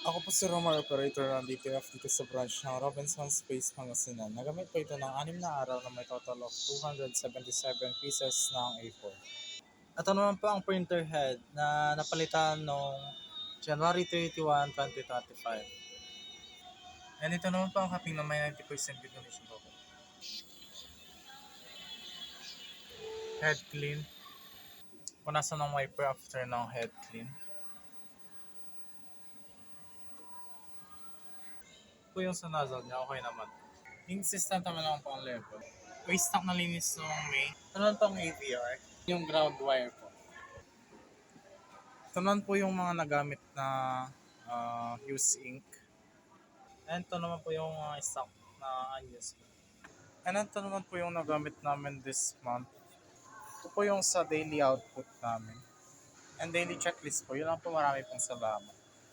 Ako po si Romar Operator ng DTF dito sa branch ng Robinson Space Pangasinan. Nagamit po ito ng 6 na araw na may total of 277 pieces ng A4. Ito naman po ang printer head na napalitan noong January 31, 2025. And ito naman po ang kaping na may 90% good condition po. Head clean. Punasan ng wiper after ng head clean. Po yung sa nozzle niya, okay naman. Consistent naman ako po ang level. Waste stock na linis noong May. Ito naman po ang AVR. Yung ground wire po. Ito naman po yung mga nagamit na use ink. And ito naman po yung stock na unused. And ito naman po yung nagamit namin this month. Ito po yung sa daily output namin. And daily checklist po. Yun lang po, marami pong salamat.